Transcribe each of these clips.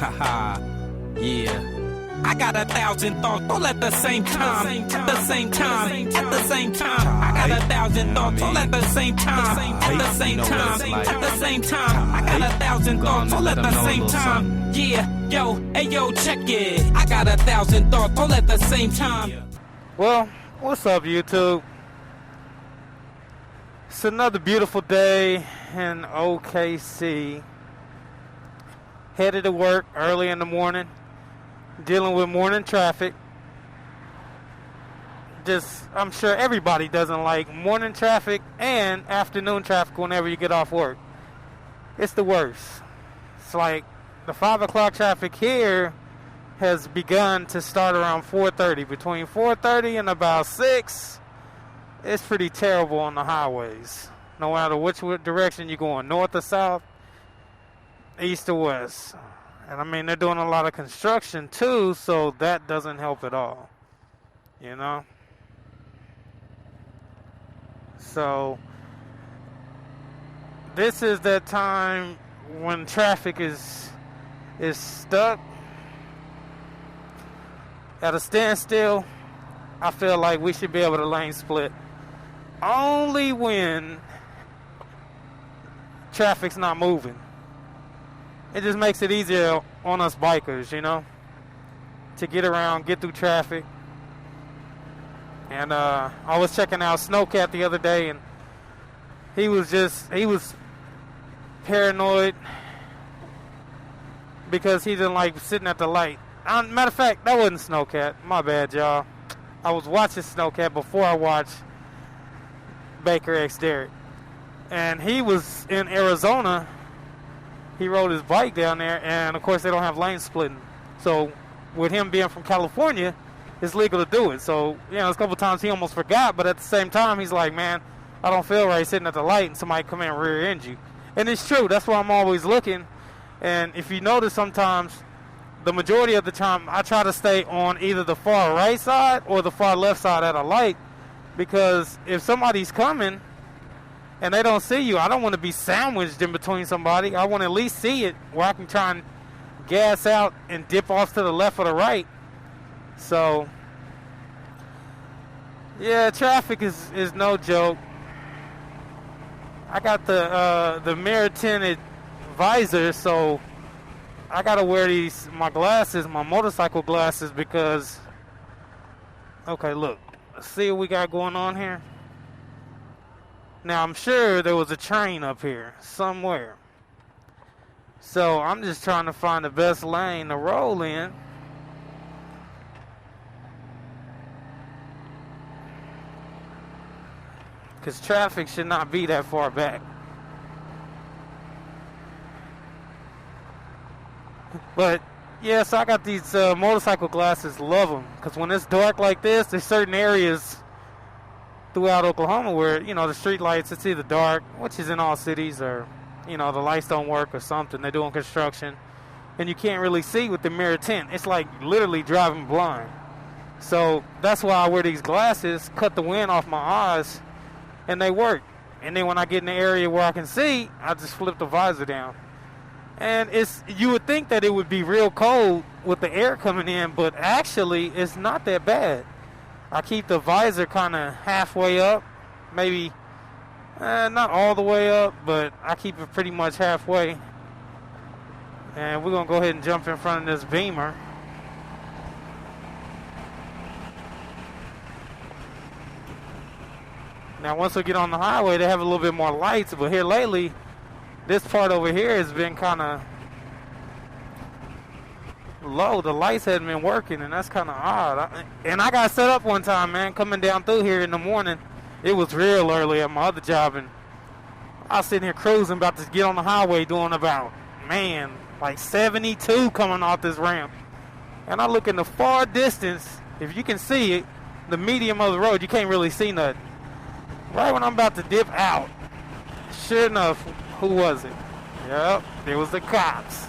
Haha, yeah. I got 1,000 thoughts all at the same time. At the same time. At the same time. I got 1,000 thoughts all at the same time. At the same time. At the same time. I got 1,000 thoughts all at the same time. Yeah, yo, hey yo, check it. I got 1,000 thoughts all at the same time. Well, what's up, YouTube? It's another beautiful day in OKC. Headed to work early in the morning. Dealing with morning traffic. I'm sure everybody doesn't like morning traffic and afternoon traffic whenever you get off work. It's the worst. It's like the 5 o'clock traffic here has begun to start around 4:30. Between 4:30 and about 6, it's pretty terrible on the highways. No matter which direction you're going, north or south, east or west. And I mean, they're doing a lot of construction too, so that doesn't help at all. You know? So, this is that time when traffic is stuck at a standstill. I feel like we should be able to lane split. Only when traffic's not moving. It just makes it easier on us bikers, you know, to get around, get through traffic. And I was checking out Snowcat the other day, and he was paranoid because he didn't like sitting at the light. Matter of fact, that wasn't Snowcat. My bad, y'all. I was watching Snowcat before I watched Baker X Derek. And he was in Arizona. He rode his bike down there, and of course they don't have lane splitting. So with him being from California, it's legal to do it. So, you know, a couple times he almost forgot, but at the same time he's like, man, I don't feel right sitting at the light and somebody come in and rear end you. And it's true. That's why I'm always looking. And if you notice, sometimes, the majority of the time, I try to stay on either the far right side or the far left side at a light, because if somebody's coming and they don't see you, I don't want to be sandwiched in between somebody. I want to at least see it where I can try and gas out and dip off to the left or the right. So, yeah, traffic is no joke. I got the mirror tinted visor, so I gotta wear my glasses, my motorcycle glasses, because, okay, look, let's see what we got going on here. Now, I'm sure there was a train up here somewhere. So, I'm just trying to find the best lane to roll in. Because traffic should not be that far back. But, yeah, so I got these motorcycle glasses. Love them. Because when it's dark like this, there's certain areas throughout Oklahoma where, you know, the street lights, it's either dark, which is in all cities, or, you know, the lights don't work or something. They're doing construction. And you can't really see with the mirror tint. It's like literally driving blind. So that's why I wear these glasses, cut the wind off my eyes, and they work. And then when I get in the area where I can see, I just flip the visor down. And you would think that it would be real cold with the air coming in, but actually it's not that bad. I keep the visor kind of halfway up, maybe not all the way up, but I keep it pretty much halfway. And we're going to go ahead and jump in front of this Beamer. Now, once we get on the highway, they have a little bit more lights, but here lately, this part over here has been kind of low. The lights hadn't been working, and that's kind of odd. And I got set up one time, man, coming down through here in the morning. It was real early at my other job, and I was sitting here cruising, about to get on the highway, doing about, man, like 72 coming off this ramp. And I look in the far distance. If you can see it, the medium of the road, you can't really see nothing. Right when I'm about to dip out, sure enough, who was it? Yep, it was the cops.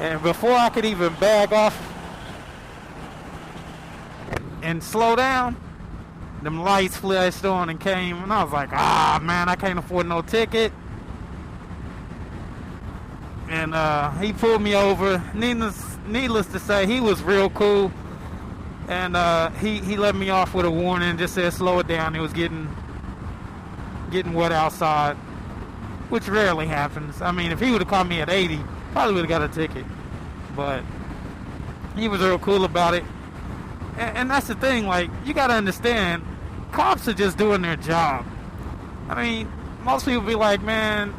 And before I could even bag off and slow down, them lights flashed on and came, and I was like, man, I can't afford no ticket. And he pulled me over. Needless to say, he was real cool. And he let me off with a warning, just said slow it down. It was getting wet outside, which rarely happens. I mean, if he would have caught me at 80, probably would have got a ticket. But he was real cool about it. And that's the thing, like, you got to understand, cops are just doing their job. I mean, most people be like, man,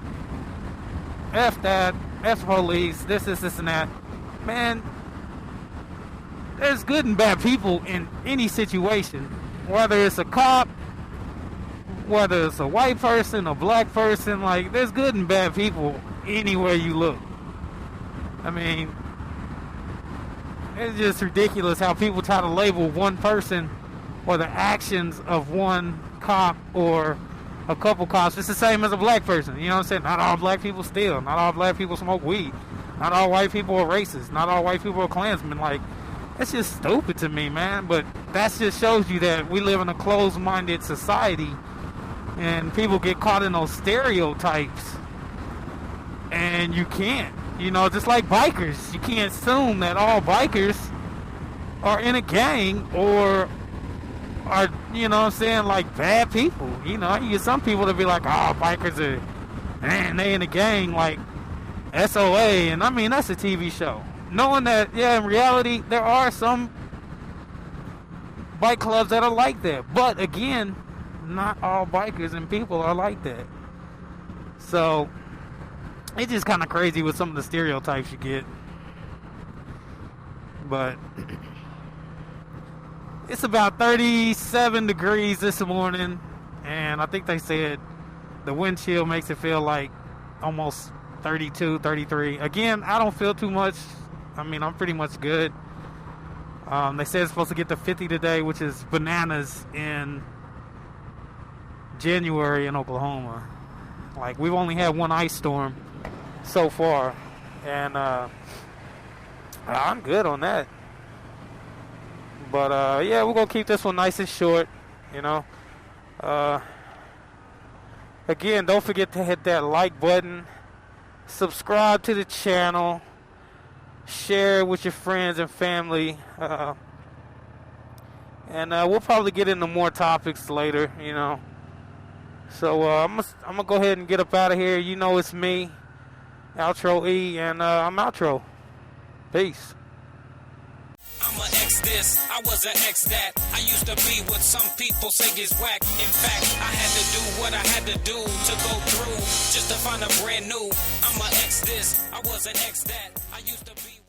F that, F police, this, and that. Man, there's good and bad people in any situation. Whether it's a cop, whether it's a white person, a black person, like, there's good and bad people anywhere you look. I mean, it's just ridiculous how people try to label one person or the actions of one cop or a couple cops. It's the same as a black person. You know what I'm saying? Not all black people steal. Not all black people smoke weed. Not all white people are racist. Not all white people are Klansmen. Like, it's just stupid to me, man. But that just shows you that we live in a closed-minded society and people get caught in those stereotypes. And you can't. You know, just like bikers. You can't assume that all bikers are in a gang or are, you know what I'm saying, like bad people. You know, you get some people to be like, oh, bikers are, man, they in a gang like SOA. And I mean, that's a TV show. Knowing that, yeah, in reality, there are some bike clubs that are like that. But again, not all bikers and people are like that. So it's just kind of crazy with some of the stereotypes you get. But it's about 37 degrees this morning, and I think they said the wind chill makes it feel like almost 32, 33. Again, I don't feel too much. I mean, I'm pretty much good. They said it's supposed to get to 50 today, which is bananas in January in Oklahoma. Like, we've only had one ice storm so far, and I'm good on that. But yeah, we're gonna keep this one nice and short, you know. Again, don't forget to hit that like button, subscribe to the channel, share with your friends and family, and we'll probably get into more topics later, you know. So I'm gonna go ahead and get up out of here. You know, it's me, Outro E, and I'm outro. Peace. I'm a ex this, I was an ex that. I used to be what some people say is whack. In fact, I had to do what I had to do to go through just to find a brand new. I'm a ex this, I was an ex that. I used to be